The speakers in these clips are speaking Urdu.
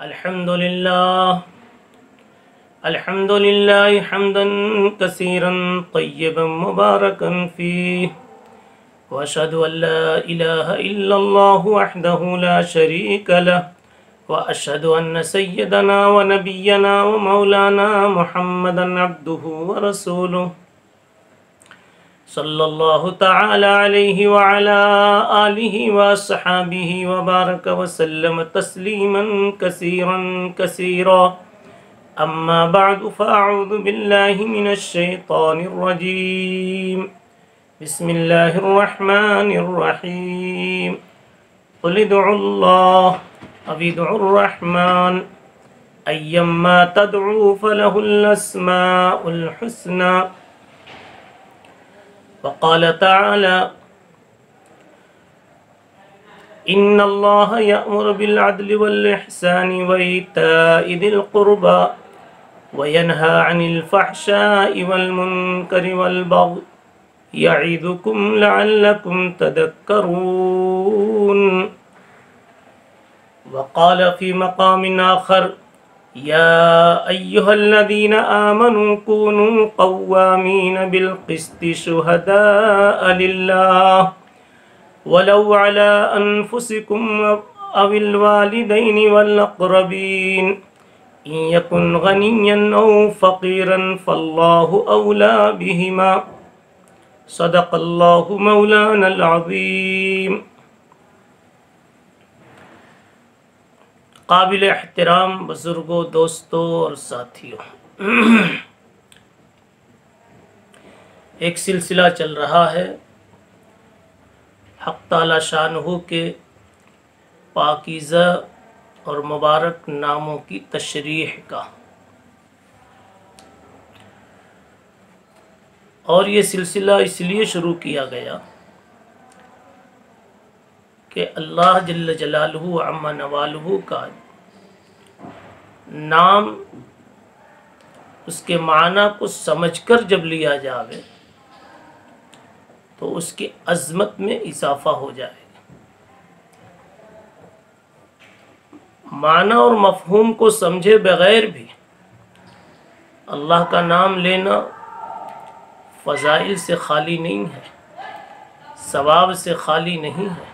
الحمد لله حمدا كثيرا طيبا مباركا فيه، وأشهد أن لا إله إلا الله وحده لا شريك له، وأشهد أن سيدنا ونبينا ومولانا محمدا عبده ورسوله صلى الله تعالى عليه وعلى آله وصحابه وبارك وسلم تسليما كثيرا كثيرا. أما بعد فأعوذ بالله من الشيطان الرجيم. بسم الله الرحمن الرحيم. قل ادعوا الله أو ادعوا الرحمن أيما تدعوا فله الأسماء الحسنى. وقال تعالى: إن الله يأمر بالعدل والإحسان وإيتاء ذي القربى وينهى عن الفحشاء والمنكر والبغي يعظكم لعلكم تذكرون. وقال في مقام آخر: يا أيها الذين آمنوا كونوا قوامين بالقسط شهداء لله ولو على أنفسكم أو الوالدين والأقربين إن يكن غنيا أو فقيرا فالله أولى بهما صدق الله مولانا العظيم. قابل احترام بزرگوں، دوستوں اور ساتھیوں، ایک سلسلہ چل رہا ہے حق تعالی شانہ کے پاکیزہ اور مبارک ناموں کی تشریح کا، اور یہ سلسلہ اس لیے شروع کیا گیا کہ اللہ جل جلالہ عم نوالہ کا نام، اس کے معنی کو سمجھ کر جب لیا جاوے تو اس کی عظمت میں اضافہ ہو جائے گا. معنی اور مفہوم کو سمجھے بغیر بھی اللہ کا نام لینا فضائل سے خالی نہیں ہے، ثواب سے خالی نہیں ہے،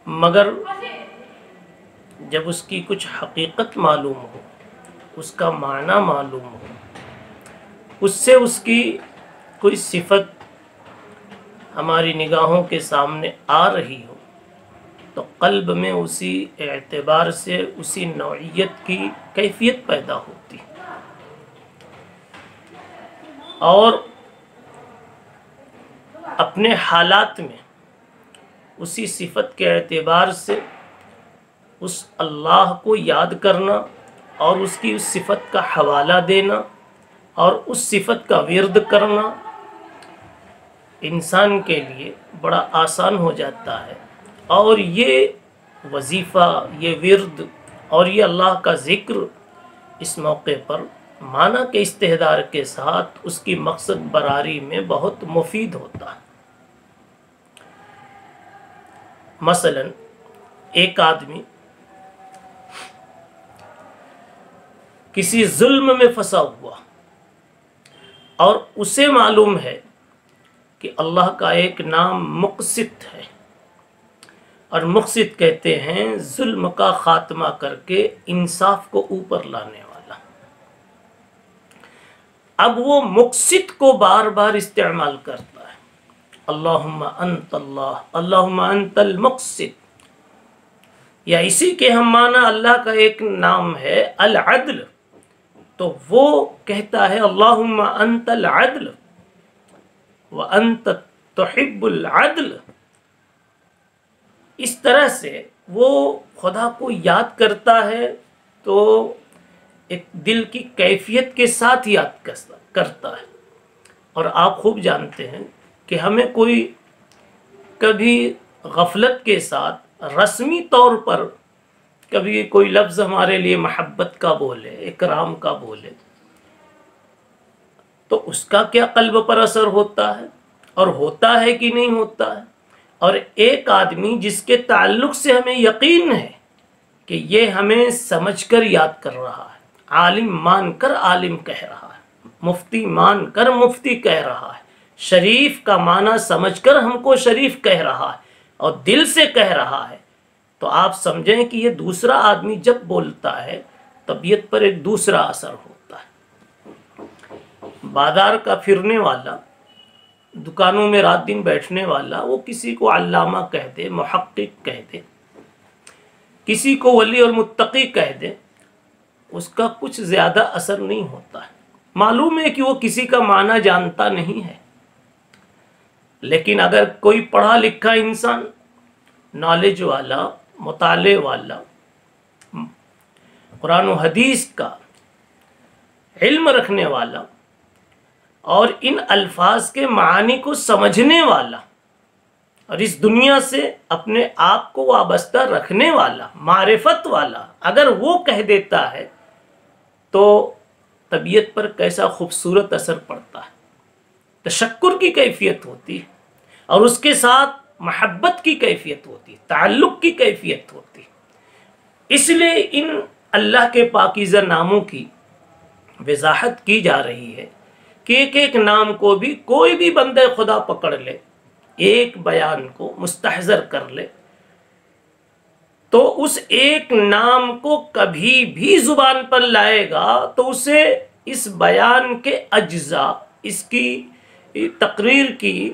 مگر جب اس کی کچھ حقیقت معلوم ہو، اس کا معنی معلوم ہو، اس سے اس کی کوئی صفت ہماری نگاہوں کے سامنے آ رہی ہو تو قلب میں اسی اعتبار سے اسی نوعیت کی کیفیت پیدا ہوتی ہے، اور اپنے حالات میں اسی صفت کے اعتبار سے اس اللہ کو یاد کرنا اور اس کی اس صفت کا حوالہ دینا اور اس صفت کا ورد کرنا انسان کے لیے بڑا آسان ہو جاتا ہے. اور یہ وظیفہ، یہ ورد اور یہ اللہ کا ذکر اس موقع پر معنی کے استحضار کے ساتھ اس کی مقصد براری میں بہت مفید ہوتا ہے. مثلا ایک آدمی کسی ظلم میں پھنسا ہوا اور اسے معلوم ہے کہ اللہ کا ایک نام مقسط ہے، اور مقسط کہتے ہیں ظلم کا خاتمہ کر کے انصاف کو اوپر لانے والا. اب وہ مقسط کو بار بار استعمال کرتا ہے، اللہم انت اللہ، اللہم انت المقسط. یا اسی کے ہم معنی اللہ کا ایک نام ہے العدل، تو وہ کہتا ہے اللہم انت العدل وانت تحب العدل. اس طرح سے وہ خدا کو یاد کرتا ہے تو ایک دل کی کیفیت کے ساتھ یاد کرتا ہے. اور آپ خوب جانتے ہیں کہ ہمیں کوئی کبھی غفلت کے ساتھ رسمی طور پر کبھی کوئی لفظ ہمارے لیے محبت کا بولے، اکرام کا بولے، تو اس کا کیا قلب پر اثر ہوتا ہے، اور ہوتا ہے کہ نہیں ہوتا ہے. اور ایک آدمی جس کے تعلق سے ہمیں یقین ہے کہ یہ ہمیں سمجھ کر یاد کر رہا ہے، عالم مان کر عالم کہہ رہا ہے، مفتی مان کر مفتی کہہ رہا ہے، شریف کا معنی سمجھ کر ہم کو شریف کہہ رہا ہے اور دل سے کہہ رہا ہے، تو آپ سمجھیں کہ یہ دوسرا آدمی جب بولتا ہے طبیعت پر ایک دوسرا اثر ہوتا ہے۔ بازار کا پھرنے والا، دکانوں میں رات دن بیٹھنے والا، وہ کسی کو علامہ کہہ دے، محقق کہہ دے، کسی کو ولی اور متقی کہہ دے، اس کا کچھ زیادہ اثر نہیں ہوتا ہے۔ معلوم ہے کہ وہ کسی کا معنی جانتا نہیں ہے، لیکن اگر کوئی پڑھا لکھا انسان، نالج والا، مطالعے والا، قرآن و حدیث کا علم رکھنے والا اور ان الفاظ کے معانی کو سمجھنے والا اور اس دنیا سے اپنے آپ کو وابستہ رکھنے والا، معرفت والا، اگر وہ کہہ دیتا ہے تو طبیعت پر کیسا خوبصورت اثر پڑتا ہے، تشکر کی کیفیت ہوتی ہے اور اس کے ساتھ محبت کی کیفیت ہوتی ہے، تعلق کی کیفیت ہوتی ہے۔ اس لیے ان اللہ کے پاکیزہ ناموں کی وضاحت کی جا رہی ہے کہ ایک ایک نام کو بھی کوئی بھی بندہ خدا پکڑ لے، ایک بیان کو مستحضر کر لے تو اس ایک نام کو کبھی بھی زبان پر لائے گا تو اسے اس بیان کے اجزاء، اس کی تقریر کی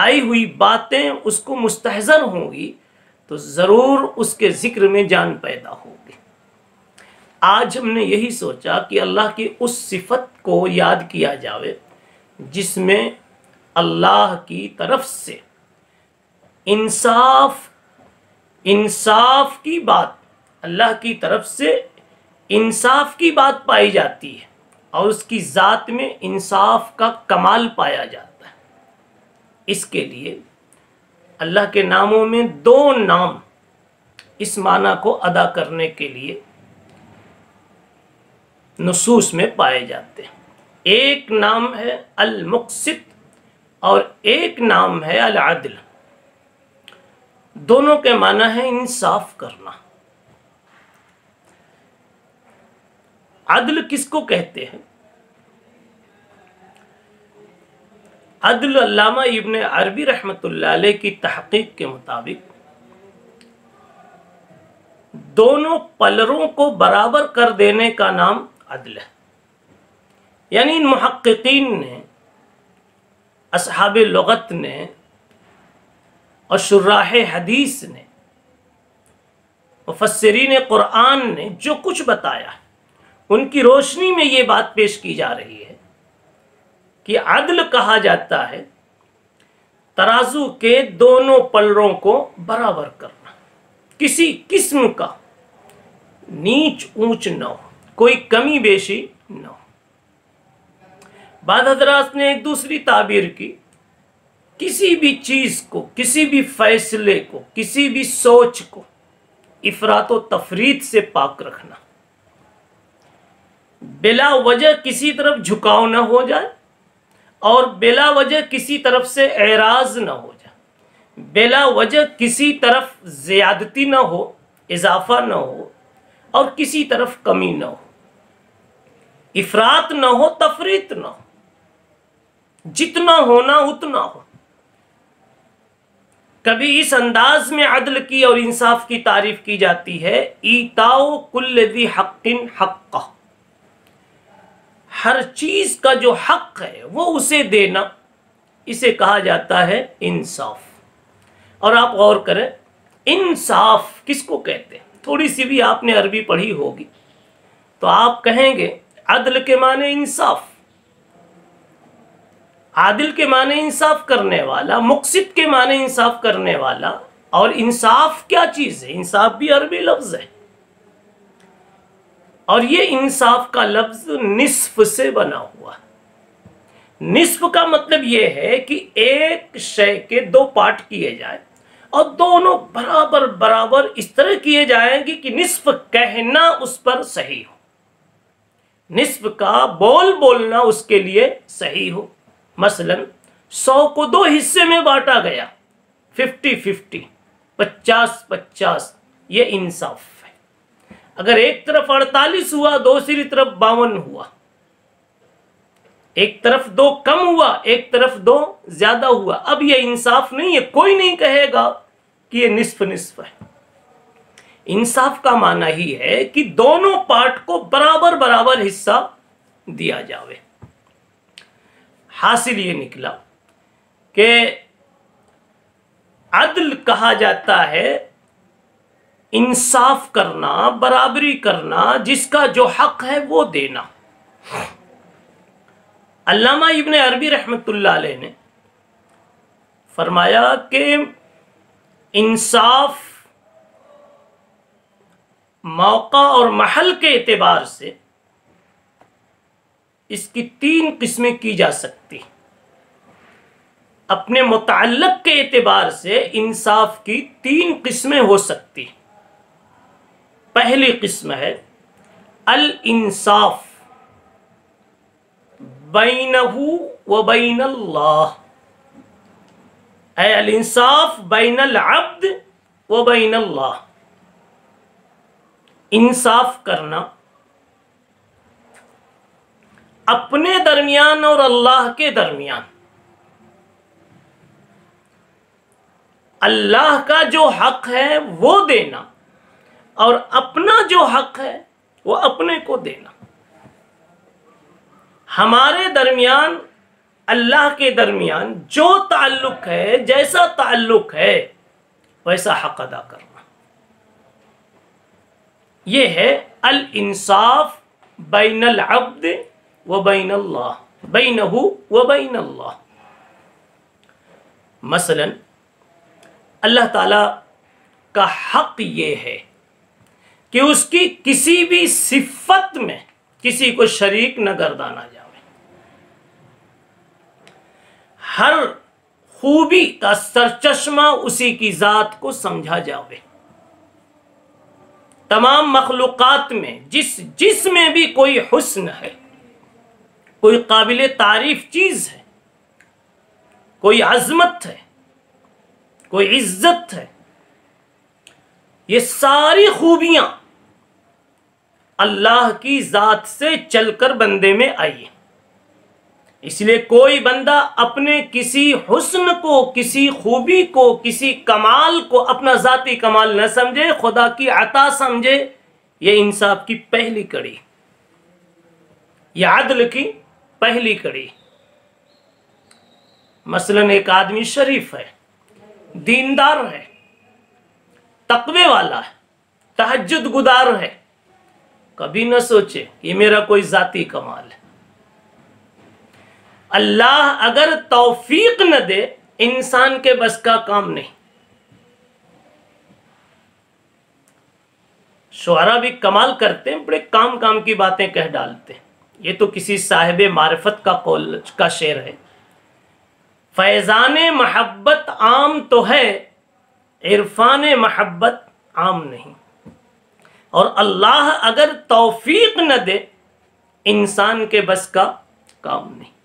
آئی ہوئی باتیں اس کو مستحضر ہوں گی تو ضرور اس کے ذکر میں جان پیدا ہوگی۔ آج ہم نے یہی سوچا کہ اللہ کی اس صفت کو یاد کیا جاوے جس میں اللہ کی طرف سے انصاف کی بات، اللہ کی طرف سے انصاف کی بات پائی جاتی ہے اور اس کی ذات میں انصاف کا کمال پایا جاتا ہے۔ اس کے لیے اللہ کے ناموں میں دو نام اس معنی کو ادا کرنے کے لیے نصوص میں پائے جاتے ہیں۔ ایک نام ہے المقسط اور ایک نام ہے العدل۔ دونوں کے معنی ہے انصاف کرنا۔ عدل کس کو کہتے ہیں؟ عدل علامہ ابن عربی رحمۃ اللہ علیہ کی تحقیق کے مطابق دونوں پلروں کو برابر کر دینے کا نام عدل ہے۔ یعنی ان محققین نے، اصحاب لغت نے اور شراح حدیث نے، مفسرین قرآن نے جو کچھ بتایا ہے ان کی روشنی میں یہ بات پیش کی جا رہی ہے کہ عدل کہا جاتا ہے ترازو کے دونوں پلڑوں کو برابر کرنا، کسی قسم کا نیچ اونچ نہ ہو، کوئی کمی بیشی نہ ہو۔ بعض حضرات نے ایک دوسری تعبیر کی، کسی بھی چیز کو، کسی بھی فیصلے کو، کسی بھی سوچ کو افراط و تفریط سے پاک رکھنا، بلا وجہ کسی طرف جھکاؤ نہ ہو جائے اور بلا وجہ کسی طرف سے اعراض نہ ہو جائے، بلا وجہ کسی طرف زیادتی نہ ہو، اضافہ نہ ہو اور کسی طرف کمی نہ ہو، افراط نہ ہو، تفریط نہ ہو، جتنا ہونا اتنا ہو۔ کبھی اس انداز میں عدل کی اور انصاف کی تعریف کی جاتی ہے ایتاؤ کل ذی حق حقہ، ہر چیز کا جو حق ہے وہ اسے دینا، اسے کہا جاتا ہے انصاف۔ اور آپ غور کریں انصاف کس کو کہتے ہیں؟ تھوڑی سی بھی آپ نے عربی پڑھی ہوگی تو آپ کہیں گے عدل کے معنی انصاف، عادل کے معنی انصاف کرنے والا، مقسط کے معنی انصاف کرنے والا۔ اور انصاف کیا چیز ہے؟ انصاف بھی عربی لفظ ہے اور یہ انصاف کا لفظ نصف سے بنا ہوا ہے۔ نصف کا مطلب یہ ہے کہ ایک شے کے دو پارٹ کیے جائیں اور دونوں برابر برابر اس طرح کیے جائیں گے کہ نصف کہنا اس پر صحیح ہو، نصف کا بولنا اس کے لیے صحیح ہو۔ مثلا 100 کو 2 حصے میں بانٹا گیا، 50-50، 50-50، یہ انصاف ہے۔ اگر ایک طرف 48 ہوا، دوسری طرف 52 ہوا، ایک طرف 2 کم ہوا، ایک طرف 2 زیادہ ہوا، اب یہ انصاف نہیں ہے۔ کوئی نہیں کہے گا کہ یہ نصف نصف ہے۔ انصاف کا معنی ہی ہے کہ دونوں پارٹ کو برابر برابر حصہ دیا جاوے۔ حاصل یہ نکلا کہ عدل کہا جاتا ہے انصاف کرنا، برابری کرنا، جس کا جو حق ہے وہ دینا۔ علامہ ابن عربی رحمۃ اللہ علیہ نے فرمایا کہ انصاف موقع اور محل کے اعتبار سے اس کی 3 قسمیں کی جا سکتی۔ اپنے متعلق کے اعتبار سے انصاف کی 3 قسمیں ہو سکتی۔ پہلی قسم ہے الانصاف بینہ و بین اللہ، اے الانصاف بین العبد و بین اللہ، انصاف کرنا اپنے درمیان اور اللہ کے درمیان۔ اللہ کا جو حق ہے وہ دینا اور اپنا جو حق ہے وہ اپنے کو دینا۔ ہمارے درمیان اللہ کے درمیان جو تعلق ہے، جیسا تعلق ہے ویسا حق ادا کرنا، یہ ہے الانصاف بین العبد و بین اللہ، بینہ و بین اللہ۔ مثلا اللہ تعالی کا حق یہ ہے کہ اس کی کسی بھی صفت میں کسی کو شریک نہ گردانا جاوے، ہر خوبی کا سرچشمہ اسی کی ذات کو سمجھا جاوے۔ تمام مخلوقات میں جس میں بھی کوئی حسن ہے، کوئی قابل تعریف چیز ہے، کوئی عظمت ہے، کوئی عزت ہے، یہ ساری خوبیاں اللہ کی ذات سے چل کر بندے میں آئی۔ اس لیے کوئی بندہ اپنے کسی حسن کو، کسی خوبی کو، کسی کمال کو اپنا ذاتی کمال نہ سمجھے، خدا کی عطا سمجھے۔ یہ انصاف کی پہلی کڑی، یہ عدل کی پہلی کڑی۔ مثلا ایک آدمی شریف ہے، دیندار ہے، تقوی والا ہے، تہجد گزار ہے، کبھی نہ سوچے یہ میرا کوئی ذاتی کمال ہے۔ اللہ اگر توفیق نہ دے، انسان کے بس کا کام نہیں۔ شعراء بھی کمال کرتے ہیں، بڑے کام کی باتیں کہہ ڈالتے ہیں۔ یہ تو کسی صاحب معرفت کا قول کا شعر ہے۔ فیضان محبت عام تو ہے، عرفان محبت عام نہیں۔ اور اللہ اگر توفیق نہ دے، انسان کے بس کا کام نہیں۔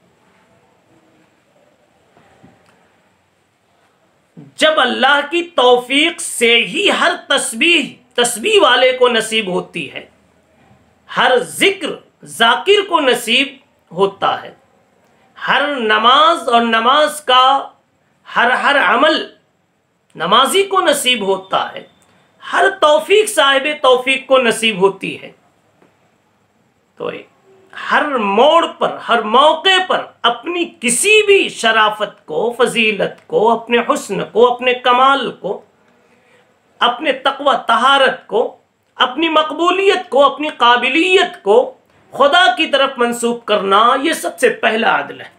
جب اللہ کی توفیق سے ہی ہر تسبیح والے کو نصیب ہوتی ہے، ہر ذکر ذاکر کو نصیب ہوتا ہے، ہر نماز اور نماز کا ہر عمل نمازی کو نصیب ہوتا ہے، ہر توفیق صاحب توفیق کو نصیب ہوتی ہے، تو ہر موڑ پر، ہر موقع پر اپنی کسی بھی شرافت کو، فضیلت کو، اپنے حسن کو، اپنے کمال کو، اپنے تقوی طہارت کو، اپنی مقبولیت کو، اپنی قابلیت کو خدا کی طرف منسوب کرنا، یہ سب سے پہلا عدل ہے۔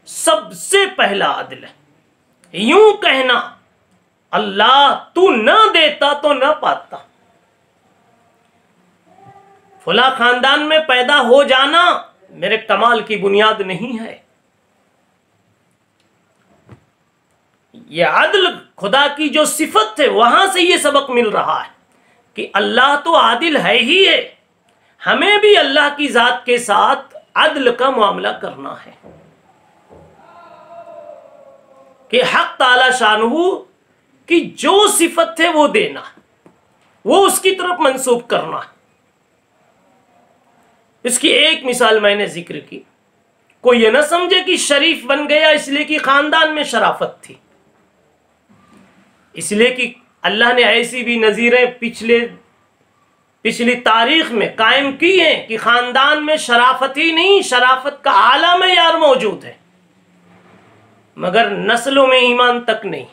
سب سے پہلا عدل ہے۔ یوں کہنا اللہ تو نہ دیتا تو نہ پاتا، فلاں خاندان میں پیدا ہو جانا میرے کمال کی بنیاد نہیں ہے۔ یہ عدل خدا کی جو صفت ہے، وہاں سے یہ سبق مل رہا ہے کہ اللہ تو عادل ہے ہی ہے، ہمیں بھی اللہ کی ذات کے ساتھ عدل کا معاملہ کرنا ہے۔ کہ حق تعالی شانہ کی جو صفت ہے وہ دینا، وہ اس کی طرف منسوب کرنا۔ اس کی ایک مثال میں نے ذکر کی، کوئی یہ نہ سمجھے کہ شریف بن گیا اس لیے کہ خاندان میں شرافت تھی، اس لیے کہ اللہ نے ایسی بھی نظیریں پچھلی تاریخ میں قائم کی ہیں کہ خاندان میں شرافت ہی نہیں، شرافت کا اعلیٰ معیار موجود ہے، مگر نسلوں میں ایمان تک نہیں،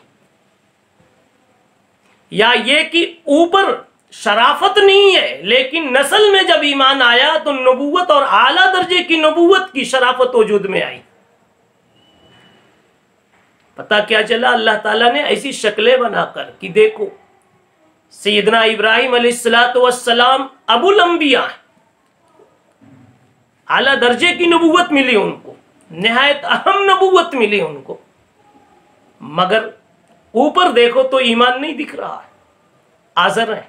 یا یہ کہ اوپر شرافت نہیں ہے لیکن نسل میں جب ایمان آیا تو نبوت اور اعلیٰ درجے کی نبوت کی شرافت وجود میں آئی۔ پتہ کیا چلا؟ اللہ تعالیٰ نے ایسی شکلیں بنا کر کہ دیکھو سیدنا ابراہیم علیہ السلام ابو الانبیاء، اعلیٰ درجے کی نبوت ملی ان کو، نہایت اہم نبوت ملی ان کو، مگر اوپر دیکھو تو ایمان نہیں دکھ رہا ہے، آزر ہے۔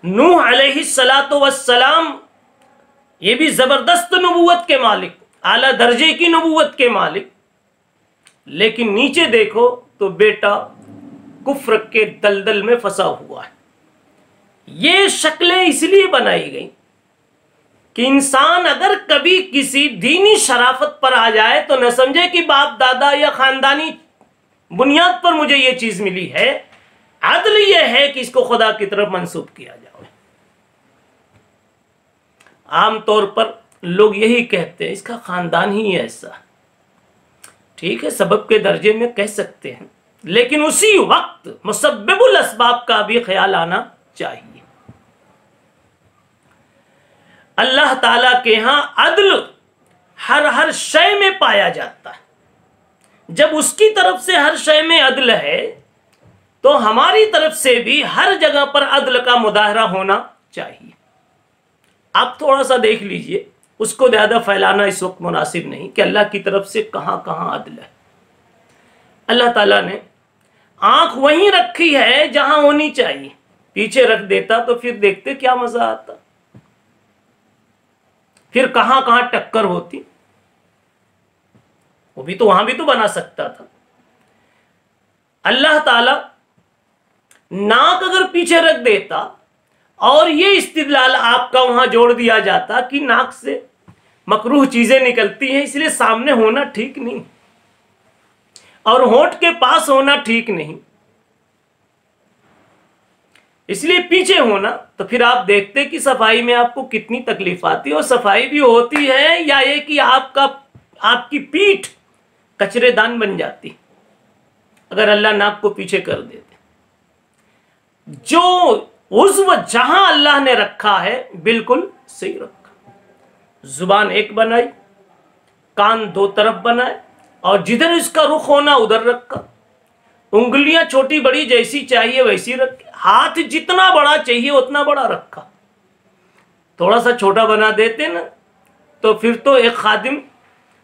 نوح علیہ السلام یہ بھی زبردست نبوت کے مالک، اعلیٰ درجے کی نبوت کے مالک، لیکن نیچے دیکھو تو بیٹا کفر کے دلدل میں پھنسا ہوا ہے۔ یہ شکلیں اس لیے بنائی گئیں کہ انسان اگر کبھی کسی دینی شرافت پر آ جائے تو نہ سمجھے کہ باپ دادا یا خاندانی بنیاد پر مجھے یہ چیز ملی ہے، عدل یہ ہے کہ اس کو خدا کی طرف منسوب کیا جائے۔ عام طور پر لوگ یہی کہتے ہیں اس کا خاندان ہی ایسا، ٹھیک ہے سبب کے درجے میں کہہ سکتے ہیں، لیکن اسی وقت مسبب الاسباب کا بھی خیال آنا چاہیے۔ اللہ تعالیٰ کے ہاں عدل ہر شے میں پایا جاتا ہے، جب اس کی طرف سے ہر شے میں عدل ہے تو ہماری طرف سے بھی ہر جگہ پر عدل کا مظاہرہ ہونا چاہیے۔ آپ تھوڑا سا دیکھ لیجئے، اس کو زیادہ پھیلانا اس وقت مناسب نہیں کہ اللہ کی طرف سے کہاں کہاں عدل ہے۔ اللہ تعالیٰ نے آنکھ وہیں رکھی ہے جہاں ہونی چاہیے، پیچھے رکھ دیتا تو پھر دیکھتے کیا مزہ آتا، پھر کہاں کہاں ٹکر ہوتی، وہ بھی تو وہاں بھی تو بنا سکتا تھا۔ اللہ تعالیٰ ناک اگر پیچھے رکھ دیتا اور یہ استدلال آپ کا وہاں جوڑ دیا جاتا کہ ناک سے مکروہ چیزیں نکلتی ہیں اس لیے سامنے ہونا ٹھیک نہیں اور ہونٹ کے پاس ہونا ٹھیک نہیں، اس لیے پیچھے ہونا، تو پھر آپ دیکھتے کہ صفائی میں آپ کو کتنی تکلیف آتی ہے، اور صفائی بھی ہوتی ہے یا یہ کہ آپ کی پیٹھ کچرے دان بن جاتی اگر اللہ ناک کو پیچھے کر دیتے۔ جو عضو جہاں اللہ نے رکھا ہے بالکل صحیح رکھا، زبان ایک بنائی، کان دو طرف بنائے اور جدھر اس کا رخ ہونا ادھر رکھا، انگلیاں چھوٹی بڑی جیسی چاہیے ویسی رکھی، ہاتھ جتنا بڑا چاہیے اتنا بڑا رکھا۔ تھوڑا سا چھوٹا بنا دیتے نا تو پھر تو ایک خادم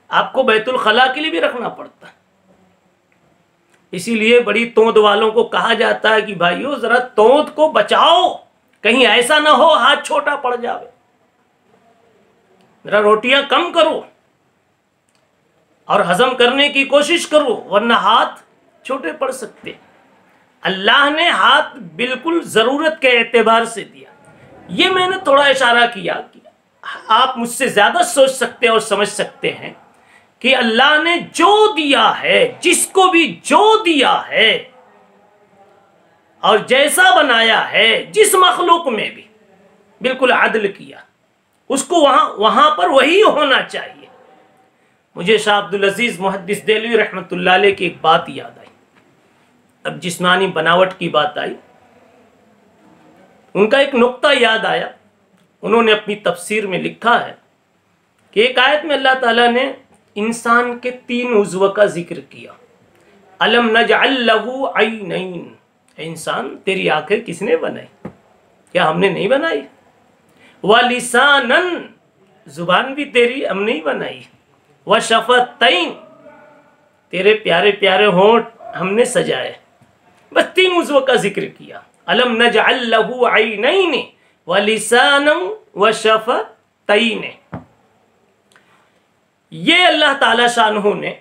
آپ کو بیت الخلاء کے لیے بھی رکھنا پڑتا ہے۔ اسی لیے بڑی توند والوں کو کہا جاتا ہے کہ بھائیو ذرا توند کو بچاؤ، کہیں ایسا نہ ہو ہاتھ چھوٹا پڑ جاوے، ذرا روٹیاں کم کرو اور ہضم کرنے کی کوشش کرو ورنہ ہاتھ چھوٹے پڑ سکتے۔ اللہ نے ہاتھ بالکل ضرورت کے اعتبار سے دیا۔ یہ میں نے تھوڑا اشارہ کیا کہ آپ مجھ سے زیادہ سوچ سکتے اور سمجھ سکتے ہیں کہ اللہ نے جو دیا ہے، جس کو بھی جو دیا ہے اور جیسا بنایا ہے، جس مخلوق میں بھی بالکل عدل کیا، اس کو وہاں پر وہی ہونا چاہیے۔ مجھے شاہ عبدالعزیز محدث دہلوی رحمۃ اللہ علیہ کی ایک بات یاد آئی، اب جسمانی بناوٹ کی بات آئی، ان کا ایک نقطہ یاد آیا۔ انہوں نے اپنی تفسیر میں لکھا ہے کہ ایک آیت میں اللہ تعالیٰ نے انسان کے 3 عضو کا ذکر کیا۔ الم نجعل لہ عینین، انسان تیری آنکھیں کس نے بنائی؟ کیا ہم نے نہیں بنائی؟ وَلِسَانًا، زبان بھی تیری ہم نہیں بنائی، وَشَفَتَيْن، تیرے پیارے پیارے ہونٹ ہم نے سجائے۔ بس 3 عضو کا ذکر کیا، الم نجعل لہ عینین وَلِسَانًا وَشَفَتَيْن۔ یہ اللہ تعالی شانہ نے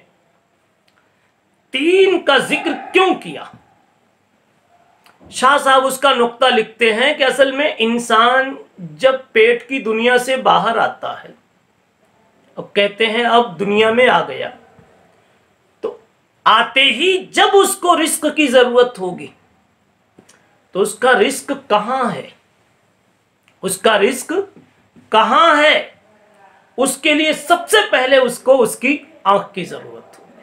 تین کا ذکر کیوں کیا؟ شاہ صاحب اس کا نقطہ لکھتے ہیں کہ اصل میں انسان جب پیٹ کی دنیا سے باہر آتا ہے، اب کہتے ہیں اب دنیا میں آ گیا، تو آتے ہی جب اس کو رزق کی ضرورت ہوگی تو اس کا رزق کہاں ہے؟ اس کا رزق کہاں ہے؟ اس کے لیے سب سے پہلے اس کو اس کی آنکھ کی ضرورت ہوگی۔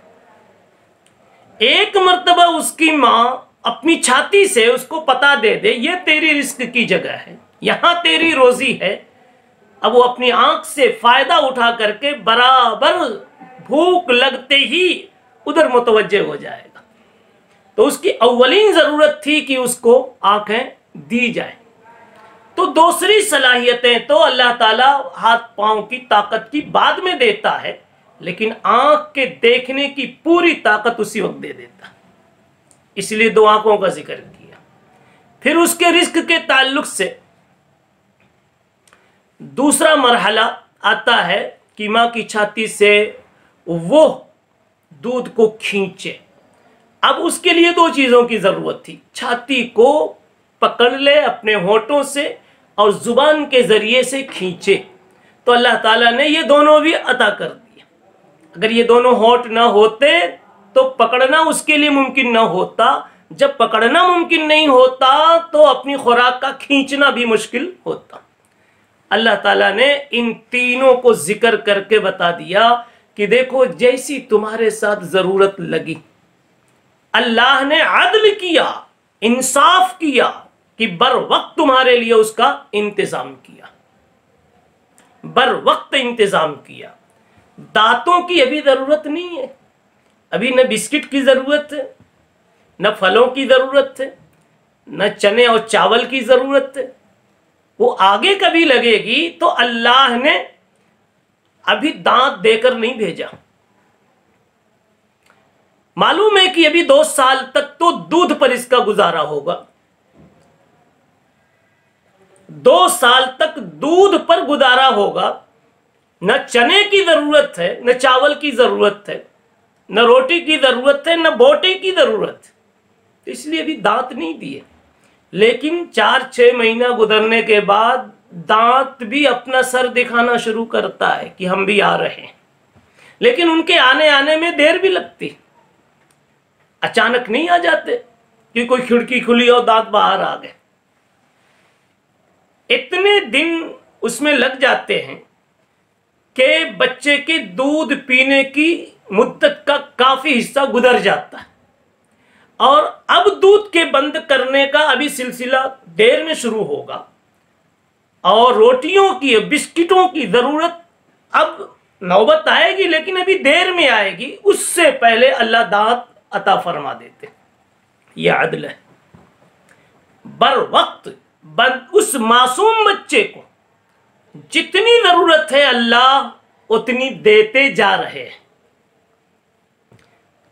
ایک مرتبہ اس کی ماں اپنی چھاتی سے اس کو پتا دے دے یہ تیری رزق کی جگہ ہے، یہاں تیری روزی ہے، اب وہ اپنی آنکھ سے فائدہ اٹھا کر کے برابر بھوک لگتے ہی ادھر متوجہ ہو جائے گا۔ تو اس کی اولین ضرورت تھی کہ اس کو آنکھیں دی جائیں۔ تو دوسری صلاحیتیں تو اللہ تعالیٰ ہاتھ پاؤں کی طاقت کی بعد میں دیتا ہے، لیکن آنکھ کے دیکھنے کی پوری طاقت اسی وقت دے دیتا ہے، اس لیے دو آنکھوں کا ذکر کیا۔ پھر اس کے رزق کے تعلق سے دوسرا مرحلہ آتا ہے کہ ماں کی چھاتی سے وہ دودھ کو کھینچے۔ اب اس کے لیے دو چیزوں کی ضرورت تھی، چھاتی کو پکڑ لے اپنے ہونٹوں سے اور زبان کے ذریعے سے کھینچے، تو اللہ تعالیٰ نے یہ دونوں بھی عطا کر دیا۔ اگر یہ دونوں ہونٹ نہ ہوتے تو پکڑنا اس کے لیے ممکن نہ ہوتا، جب پکڑنا ممکن نہیں ہوتا تو اپنی خوراک کا کھینچنا بھی مشکل ہوتا۔ اللہ تعالیٰ نے ان تینوں کو ذکر کر کے بتا دیا کہ دیکھو جیسی تمہارے ساتھ ضرورت لگی، اللہ نے عدل کیا، انصاف کیا کہ بر وقت تمہارے لیے اس کا انتظام کیا، بر وقت انتظام کیا۔ دانتوں کی ابھی ضرورت نہیں ہے، ابھی نہ بسکٹ کی ضرورت ہے، نہ پھلوں کی ضرورت ہے، نہ چنے اور چاول کی ضرورت ہے، وہ آگے کبھی لگے گی۔ تو اللہ نے ابھی دانت دے کر نہیں بھیجا۔ معلوم ہے کہ ابھی 2 سال تک تو دودھ پر اس کا گزارا ہوگا، 2 سال تک دودھ پر گزارا ہوگا، نہ چنے کی ضرورت ہے، نہ چاول کی ضرورت ہے، نہ روٹی کی ضرورت ہے، نہ بوٹے کی ضرورت ہے، اس لیے ابھی دانت نہیں دیے۔ لیکن 4-6 مہینہ گزرنے کے بعد دانت بھی اپنا سر دکھانا شروع کرتا ہے کہ ہم بھی آ رہے ہیں، لیکن ان کے آنے میں دیر بھی لگتی، اچانک نہیں آ جاتے کہ کوئی کھڑکی کھلی اور دانت باہر آ گئے۔ اتنے دن اس میں لگ جاتے ہیں کہ بچے کے دودھ پینے کی مدت کا کافی حصہ گزر جاتا ہے، اور اب دودھ کے بند کرنے کا ابھی سلسلہ دیر میں شروع ہوگا، اور روٹیوں کی بسکٹوں کی ضرورت اب نوبت آئے گی، لیکن ابھی دیر میں آئے گی، اس سے پہلے اللہ دانت عطا فرما دیتے۔ یہ عدل ہے، بر وقت اس معصوم بچے کو جتنی ضرورت ہے اللہ اتنی دیتے جا رہے ہیں۔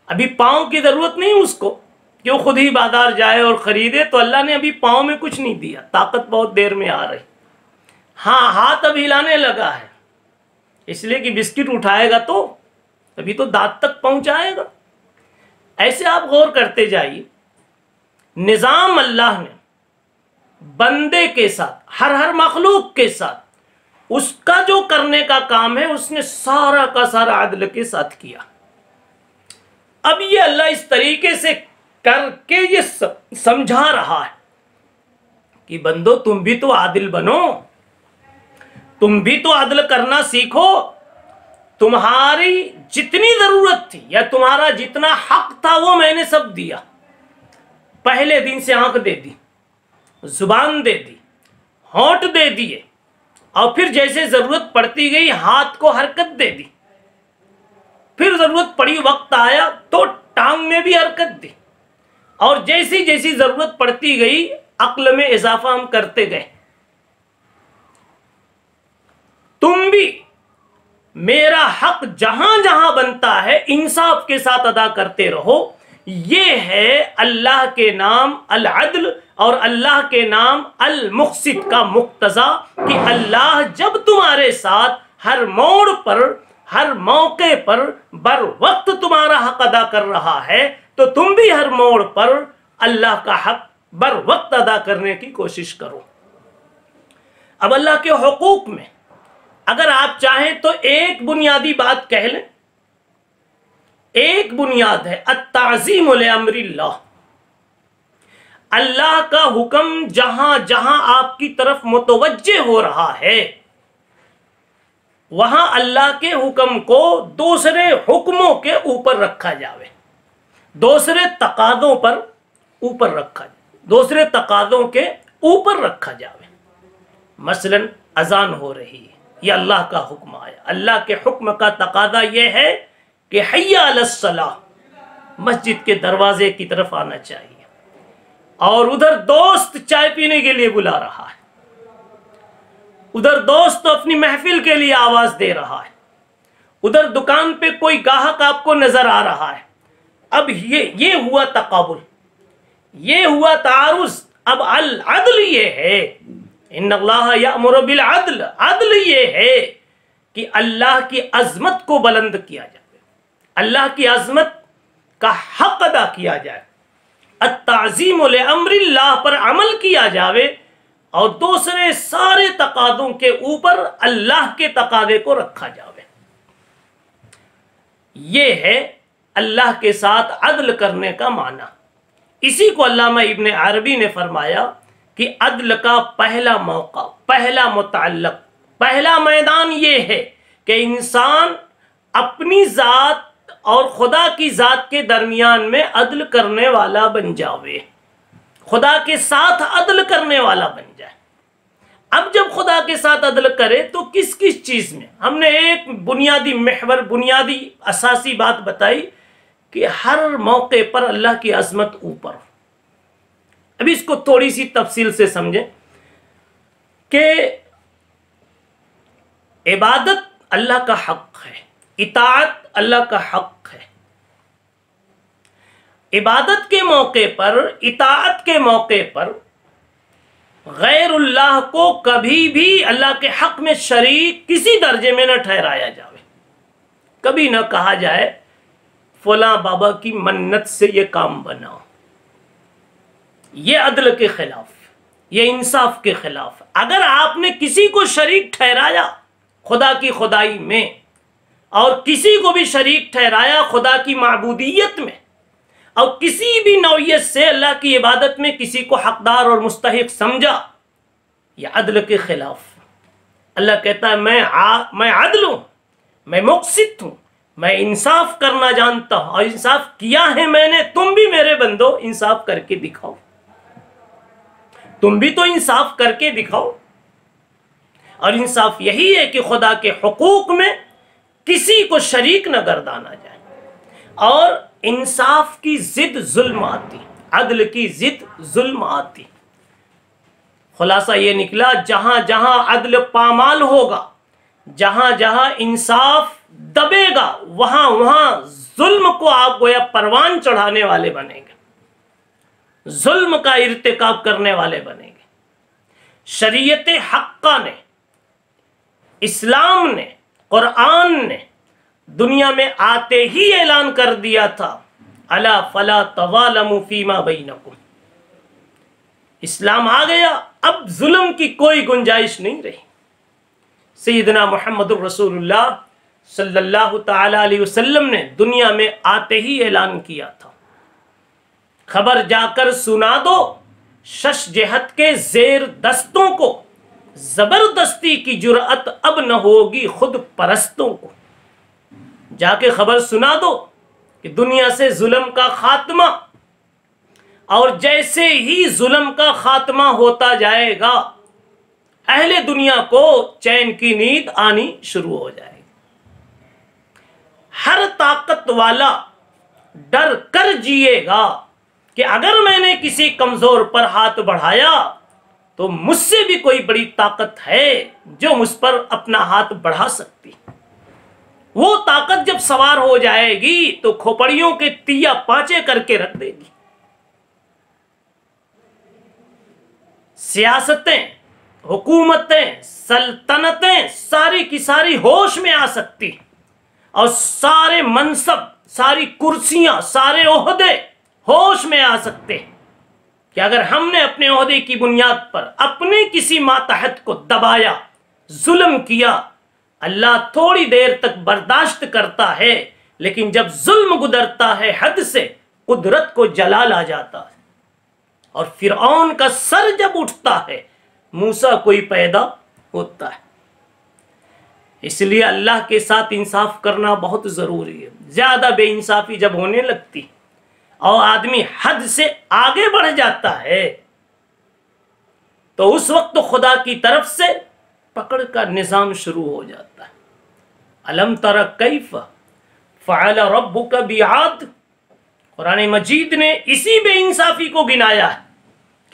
ابھی پاؤں کی ضرورت نہیں اس کو کہ وہ خود ہی بازار جائے اور خریدے، تو اللہ نے ابھی پاؤں میں کچھ نہیں دیا، طاقت بہت دیر میں آ رہی۔ ہاں ہاتھ اب ہلانے لگا ہے، اس لیے کہ بسکٹ اٹھائے گا تو ابھی تو دانت تک پہنچائے گا۔ ایسے آپ غور کرتے جائیے، نظام اللہ نے بندے کے ساتھ، ہر مخلوق کے ساتھ اس کا جو کرنے کا کام ہے اس نے سارا کا سارا عدل کے ساتھ کیا۔ اب یہ اللہ اس طریقے سے کر کے یہ سمجھا رہا ہے کہ بندو تم بھی تو عادل بنو، تم بھی تو عدل کرنا سیکھو، تمہاری جتنی ضرورت تھی یا تمہارا جتنا حق تھا وہ میں نے سب دیا۔ پہلے دن سے آنکھ دے دی، زبان دے دی، ہونٹ دے دیے، اور پھر جیسے ضرورت پڑتی گئی ہاتھ کو حرکت دے دی، پھر ضرورت پڑی وقت آیا تو ٹانگ میں بھی حرکت دی، اور جیسی جیسی ضرورت پڑتی گئی عقل میں اضافہ ہم کرتے گئے۔ تم بھی میرا حق جہاں جہاں بنتا ہے انصاف کے ساتھ ادا کرتے رہو۔ یہ ہے اللہ کے نام العدل اور اللہ کے نام المقسط کا مقتضا، کہ اللہ جب تمہارے ساتھ ہر موڑ پر ہر موقع پر بر وقت تمہارا حق ادا کر رہا ہے تو تم بھی ہر موڑ پر اللہ کا حق بر وقت ادا کرنے کی کوشش کرو۔ اب اللہ کے حقوق میں اگر آپ چاہیں تو ایک بنیادی بات کہہ لیں، ایک بنیاد ہے التعظیم لامر اللہ۔ اللہ کا حکم جہاں جہاں آپ کی طرف متوجہ ہو رہا ہے وہاں اللہ کے حکم کو دوسرے حکموں کے اوپر رکھا جاوے، دوسرے تقاضوں پر اوپر رکھا جائے، دوسرے تقاضوں کے اوپر رکھا جاوے۔ مثلا اذان ہو رہی ہے، یہ اللہ کا حکم آیا، اللہ کے حکم کا تقاضا یہ ہے کہ حی علی الصلاۃ، مسجد کے دروازے کی طرف آنا چاہیے، اور ادھر دوست چائے پینے کے لیے بلا رہا ہے، ادھر دوست اپنی محفل کے لیے آواز دے رہا ہے، ادھر دکان پہ کوئی گاہک آپ کو نظر آ رہا ہے۔ اب یہ ہوا تقابل، یہ ہوا تعارض۔ اب العدل یہ ہے، ان اللہ یأمر بالعدل، عدل یہ ہے کہ اللہ کی عظمت کو بلند کیا جائے، اللہ کی عظمت کا حق ادا کیا جائے، التعظیم لامر اللہ پر عمل کیا جاوے، اور دوسرے سارے تقاضوں کے اوپر اللہ کے تقاضے کو رکھا جاوے۔ یہ ہے اللہ کے ساتھ عدل کرنے کا معنی۔ اسی کو علامہ ابن عربی نے فرمایا کہ عدل کا پہلا موقع، پہلا متعلق، پہلا میدان یہ ہے کہ انسان اپنی ذات اور خدا کی ذات کے درمیان میں عدل کرنے والا بن جاوے، خدا کے ساتھ عدل کرنے والا بن جائے۔ اب جب خدا کے ساتھ عدل کرے تو کس کس چیز میں؟ ہم نے ایک بنیادی محور، بنیادی اساسی بات بتائی کہ ہر موقع پر اللہ کی عظمت اوپر۔ اب اس کو تھوڑی سی تفصیل سے سمجھیں کہ عبادت اللہ کا حق ہے، اطاعت اللہ کا حق ہے۔ عبادت کے موقع پر، اطاعت کے موقع پر غیر اللہ کو کبھی بھی اللہ کے حق میں شریک کسی درجے میں نہ ٹھہرایا جاوے۔ کبھی نہ کہا جائے فلاں بابا کی منت سے یہ کام بناؤ، یہ عدل کے خلاف، یہ انصاف کے خلاف۔ اگر آپ نے کسی کو شریک ٹھہرایا خدا کی خدائی میں، اور کسی کو بھی شریک ٹھہرایا خدا کی معبودیت میں، اور کسی بھی نوعیت سے اللہ کی عبادت میں کسی کو حقدار اور مستحق سمجھا، یہ عدل کے خلاف۔ اللہ کہتا ہے میں عدل ہوں، میں مقسط ہوں، میں انصاف کرنا جانتا ہوں، اور انصاف کیا ہے میں نے، تم بھی میرے بندو انصاف کر کے دکھاؤ، تم بھی تو انصاف کر کے دکھاؤ۔ اور انصاف یہی ہے کہ خدا کے حقوق میں کسی کو شریک نہ گردانا جائے، اور انصاف کی ضد ظلم آتی، عدل کی ضد ظلم آتی۔ خلاصہ یہ نکلا جہاں جہاں عدل پامال ہوگا، جہاں جہاں انصاف دبے گا، وہاں وہاں ظلم کو آپ گویا پروان چڑھانے والے بنیں گے، ظلم کا ارتکاب کرنے والے بنیں گے۔ شریعت حقہ نے، اسلام نے، قرآن نے دنیا میں آتے ہی اعلان کر دیا تھا الا فلا تظالموا فیما بینکم۔ اسلام آ گیا، اب ظلم کی کوئی گنجائش نہیں رہی۔ سیدنا محمد الرسول اللہ صلی اللہ تعالی علیہ وسلم نے دنیا میں آتے ہی اعلان کیا تھا، خبر جا کر سنا دو شش جہت کے زیر دستوں کو، زبردستی کی جرأت اب نہ ہوگی خود پرستوں کو۔ جا کے خبر سنا دو کہ دنیا سے ظلم کا خاتمہ، اور جیسے ہی ظلم کا خاتمہ ہوتا جائے گا اہل دنیا کو چین کی نیند آنی شروع ہو جائے گی۔ ہر طاقت والا ڈر کر جیے گا کہ اگر میں نے کسی کمزور پر ہاتھ بڑھایا تو مجھ سے بھی کوئی بڑی طاقت ہے جو مجھ پر اپنا ہاتھ بڑھا سکتی۔ وہ طاقت جب سوار ہو جائے گی تو کھوپڑیوں کے تیا پانچے کر کے رکھ دے گی۔ سیاستیں، حکومتیں، سلطنتیں ساری کی ساری ہوش میں آ سکتی، اور سارے منصب، ساری کرسیاں، سارے عہدے ہوش میں آ سکتے ہیں کہ اگر ہم نے اپنے عہدے کی بنیاد پر اپنے کسی ماتحت کو دبایا، ظلم کیا، اللہ تھوڑی دیر تک برداشت کرتا ہے، لیکن جب ظلم گزرتا ہے حد سے، قدرت کو جلال آ جاتا ہے، اور فرعون کا سر جب اٹھتا ہے موسیٰ کوئی پیدا ہوتا ہے۔ اس لیے اللہ کے ساتھ انصاف کرنا بہت ضروری ہے۔ زیادہ بے انصافی جب ہونے لگتی اور آدمی حد سے آگے بڑھ جاتا ہے تو اس وقت خدا کی طرف سے پکڑ کا نظام شروع ہو جاتا ہے۔ الم تر کیف فعل ربک بعاد، قرآن مجید نے اسی بے انصافی کو گنایا ہے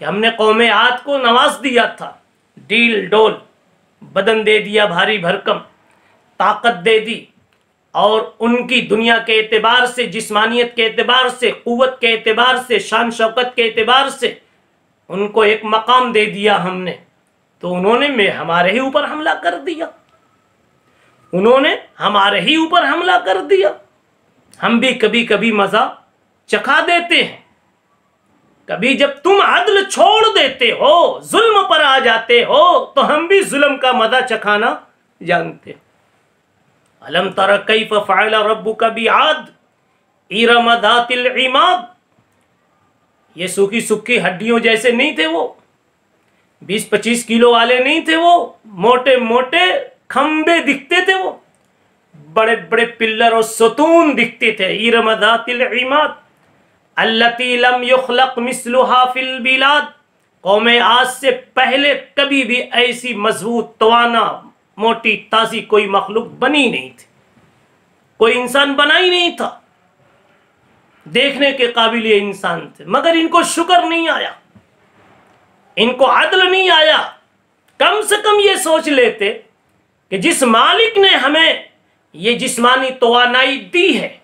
کہ ہم نے قوم عاد کو نواز دیا تھا، ڈیل ڈول، بدن دے دیا بھاری بھرکم، طاقت دے دی، اور ان کی دنیا کے اعتبار سے، جسمانیت کے اعتبار سے، قوت کے اعتبار سے، شان شوکت کے اعتبار سے ان کو ایک مقام دے دیا ہم نے، تو انہوں نے ہمارے ہی اوپر حملہ کر دیا، انہوں نے ہمارے ہی اوپر حملہ کر دیا۔ ہم بھی کبھی کبھی مزہ چکھا دیتے ہیں، کبھی جب تم عدل چھوڑ دیتے ہو، ظلم پر آ جاتے ہو، تو ہم بھی ظلم کا مزہ چکھانا جانتے ہیں۔ الم تر کیف فعل ربک بعاد ارم ذات العماد، یہ سوکھی سکھی ہڈیوں جیسے نہیں تھے، وہ 20-25 کلو والے نہیں تھے، وہ موٹے موٹے کھمبے دکھتے تھے، وہ بڑے بڑے پلر اور ستون دکھتے تھے۔ ارم ذات العماد التی لم یخلق مثلها فی البلاد، قوم عاد سے پہلے کبھی بھی ایسی مضبوط، توانا، موٹی تازی کوئی مخلوق بنی نہیں تھی، کوئی انسان بنا ہی نہیں تھا، دیکھنے کے قابل یہ انسان تھے، مگر ان کو شکر نہیں آیا، ان کو عدل نہیں آیا۔ کم سے کم یہ سوچ لیتے کہ جس مالک نے ہمیں یہ جسمانی توانائی دی ہے،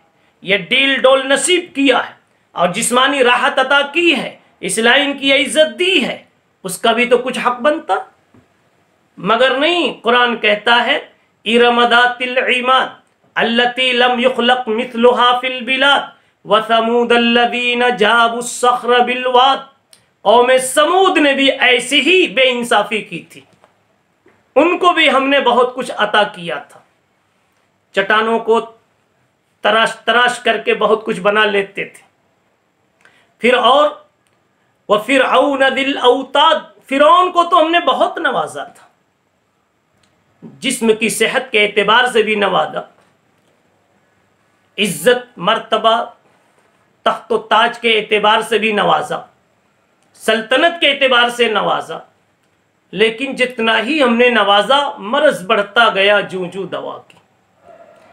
یہ ڈیل ڈول نصیب کیا ہے اور جسمانی راحت عطا کی ہے، اصلاح ان کی عزت دی ہے، اس کا بھی تو کچھ حق بنتا، مگر نہیں۔ قرآن کہتا ہے ارم ذات العماد التی لم یخلق مثلها فی البلاد وثمود الذین جابوا الصخر بالواد، قوم سمود نے بھی ایسی ہی بے انصافی کی تھی، ان کو بھی ہم نے بہت کچھ عطا کیا تھا، چٹانوں کو تراش تراش کر کے بہت کچھ بنا لیتے تھے۔ پھر اور وَفِرْعَوْنَ ذِي الْأَوْتَادِ، فرعون کو تو ہم نے بہت نوازا تھا، جسم کی صحت کے اعتبار سے بھی نوازا، عزت مرتبہ تخت و تاج کے اعتبار سے بھی نوازا، سلطنت کے اعتبار سے نوازا، لیکن جتنا ہی ہم نے نوازا مرض بڑھتا گیا جوں جوں دوا کی،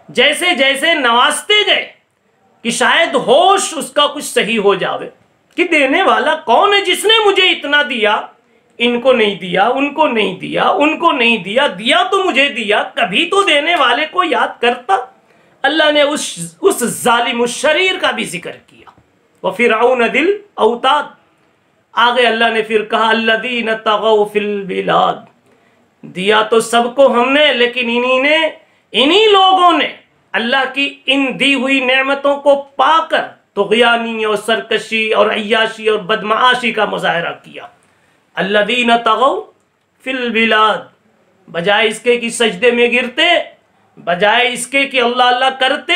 جیسے جیسے نوازتے گئے کہ شاید ہوش اس کا کچھ صحیح ہو جاوے کہ دینے والا کون ہے جس نے مجھے اتنا دیا، ان کو نہیں دیا، ان کو نہیں دیا، ان کو نہیں دیا، دیا تو مجھے دیا، کبھی تو دینے والے کو یاد کرتا۔ اللہ نے اس ظالم الشریر کا بھی ذکر کیا، وَفِرْعَوْنَ ذِي الْأَوْتَادِ۔ آگے اللہ نے پھر کہا الَّذِينَ طَغَوْا فِي الْبِلَادِ، دیا تو سب کو ہم نے، لیکن انہی لوگوں نے اللہ کی ان دی ہوئی نعمتوں کو پا کر طغیانی اور سرکشی اور عیاشی اور بدمعاشی کا مظاہرہ کیا۔ الذین طغوا فی البلاد، بجائے اس کے کہ سجدے میں گرتے، بجائے اس کے کہ اللہ اللہ کرتے،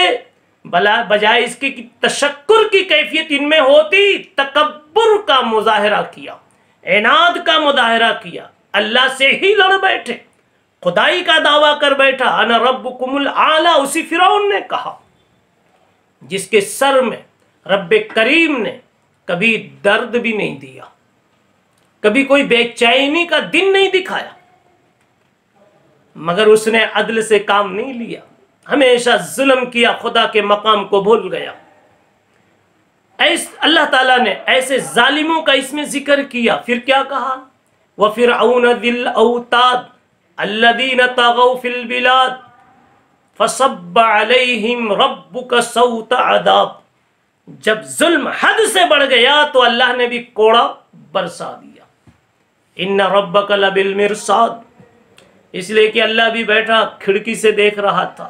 بجائے اس کے کہ تشکر کی کیفیت ان میں ہوتی، تکبر کا مظاہرہ کیا، عناد کا مظاہرہ کیا، اللہ سے ہی لڑ بیٹھے، خدائی کا دعویٰ کر بیٹھا، انا ربکم الاعلی، اسی فرعون نے کہا جس کے سر میں رب کریم نے کبھی درد بھی نہیں دیا، کبھی کوئی بے چینی کا دن نہیں دکھایا، مگر اس نے عدل سے کام نہیں لیا، ہمیشہ ظلم کیا، خدا کے مقام کو بھول گیا۔ اللہ تعالیٰ نے ایسے ظالموں کا اس میں ذکر کیا، پھر کیا کہا وَفِرْعَوْنَ ذِي الْأَوْتَادِ الَّذِينَ طَغَوْا فِي الْبِلَادِ فَصَبَّ عَلَيْهِمْ رَبُّكَ صَوْتَ عَذَابٍ، جب ظلم حد سے بڑھ گیا تو اللہ نے بھی کوڑا برسا دیا۔ إِنَّ رَبَّكَ لَبِالْمِرْصَادِ، اس لیے کہ اللہ بھی بیٹھا کھڑکی سے دیکھ رہا تھا،